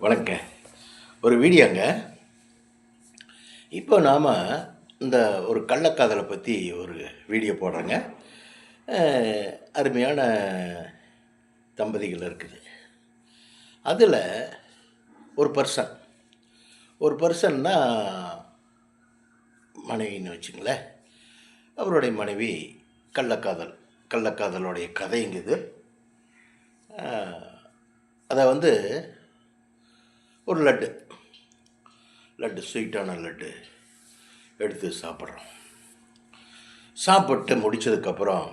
வணக்கங்க. ஒரு வீடியோங்க. இப்போ நாம் இந்த ஒரு கள்ளக்காதலை பற்றி ஒரு வீடியோ போடுறேங்க. அருமையான தம்பதிகள் இருக்குது. அதில் ஒரு பர்சன் ஒரு பர்சன்னா மனைவின்னு வச்சுங்களேன். அவருடைய மனைவி கள்ளக்காதலோடைய கதைங்குது. அதை ஒரு லட்டு ஸ்வீட்டான லட்டு எடுத்து சாப்பிட்றோம். சாப்பிட்டு முடித்ததுக்கப்புறம்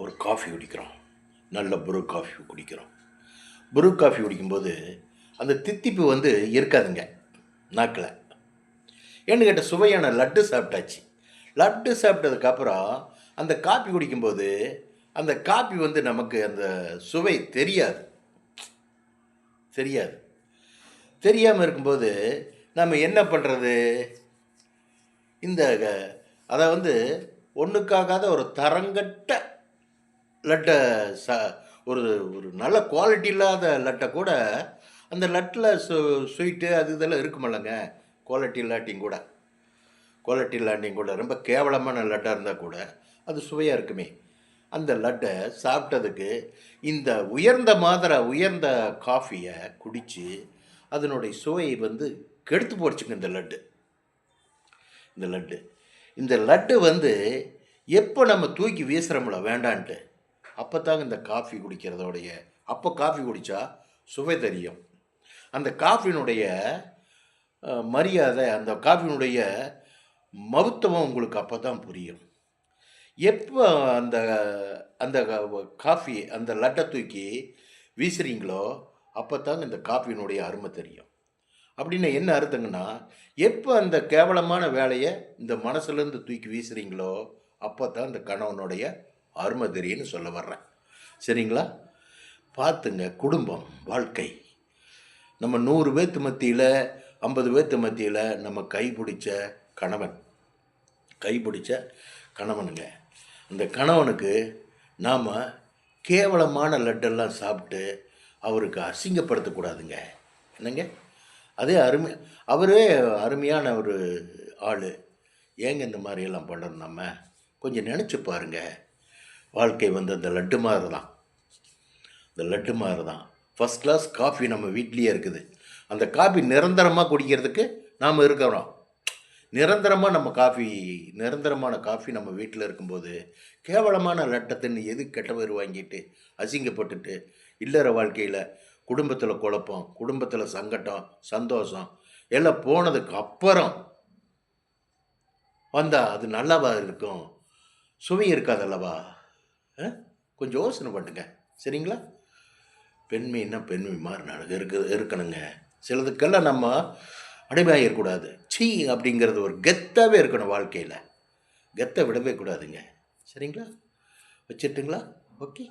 ஒரு காஃபி குடிக்கிறோம். நல்ல ப்ரூ காஃபி குடிக்கிறோம். ப்ரூ காஃபி குடிக்கும்போது அந்த தித்திப்பு இருக்காதுங்க நாக்கில். ஏன்னு கேட்ட சுவையான லட்டு சாப்பிட்டாச்சு. லட்டு சாப்பிட்டதுக்கப்புறம் அந்த காஃபி குடிக்கும்போது அந்த காஃபி நமக்கு அந்த சுவை தெரியாமல் இருக்கும்போது நம்ம என்ன பண்ணுறது? இந்த அதை ஒன்றுக்காகாத ஒரு தரங்கட்ட லட்டை ஒரு ஒரு நல்ல குவாலிட்டி இல்லாத லட்டை கூட அந்த லட்டில் ஸ்வீட்டு இதெல்லாம் இருக்குமில்லங்க. குவாலிட்டி இல்லாட்டியும் கூட ரொம்ப கேவலமான லட்டாக இருந்தால் கூட அது சுவையாக இருக்குமே. அந்த லட்டை சாப்பிட்டதுக்கு இந்த உயர்ந்த காஃபியை குடித்து அதனுடைய சுவையை கெடுத்து போடுச்சுங்க இந்த லட்டு எப்போ நம்ம தூக்கி வீசுகிறோம்ல வேண்டான்ட்டு, அப்போ தாங்க இந்த காஃபி குடிக்கிறதோடைய காஃபி குடித்தா சுவை தெரியும். அந்த காஃபினுடைய மரியாதை, அந்த காஃபினுடைய மகத்துவம் உங்களுக்கு அப்போ தான் புரியும். எப்போ அந்த அந்த காஃபி அந்த லட்டை தூக்கி வீசுகிறீங்களோ அப்போ தாங்க இந்த காஃபியினுடைய அருமை தெரியும். அப்படின்னு என்ன அர்த்தங்கன்னா, எப்போ அந்த கேவலமான வேலையை இந்த மனசுலேருந்து தூக்கி வீசுகிறீங்களோ அப்போ தான் இந்த கணவனுடைய அருமை தெரியும்னு சொல்ல வர்றேன். சரிங்களா? பார்த்துங்க. குடும்பம், வாழ்க்கை, நம்ம 100 பேர்த்து மத்தியில் 50 பேர்த்து மத்தியில் நம்ம கைப்பிடிச்ச கணவனுங்க. அந்த கணவனுக்கு நாம் கேவலமான லட்டெல்லாம் சாப்பிட்டு அவருக்கு அசிங்கப்படுத்தக்கூடாதுங்க. என்னங்க? அவரே அருமையான ஒரு ஆள். ஏங்க இந்த மாதிரியெல்லாம் பண்ணுறோம்? நம்ம கொஞ்சம் நினச்சி பாருங்க. வாழ்க்கை அந்த லட்டு மாதிரி தான். ஃபஸ்ட் கிளாஸ் காஃபி நம்ம வீட்லேயே இருக்குது. அந்த காஃபி நிரந்தரமாக குடிக்கிறதுக்கு நாம் இருக்கிறோம். நிரந்தரமான காஃபி நம்ம வீட்டில் இருக்கும்போது கேவலமான லட்டத்தின்னு எது கெட்ட பேர் வாங்கிட்டு அசிங்கப்பட்டுட்டு இல்லற வாழ்க்கையில் குடும்பத்தில் குழப்பம், குடும்பத்தில் சங்கடம், சந்தோஷம் எல்லாம் போனதுக்கு அப்புறம் வந்தால் அது நல்லாவா இருக்கும்? சுவை இருக்காதல்லவா? கொஞ்சம் யோசனை பண்ணுங்க. சரிங்களா? பெண்மைன்னா பெண்மை மாதிரி இருக்கணுங்க. சிலதுக்கெல்லாம் நம்ம அடிமையாகிடக்கூடாது. சீ அப்படிங்கிறது ஒரு கெத்தாகவே இருக்கணும் வாழ்க்கையில். கெத்தை விடவே கூடாதுங்க. சரிங்களா? வச்சுட்டுங்களா? ஓகே.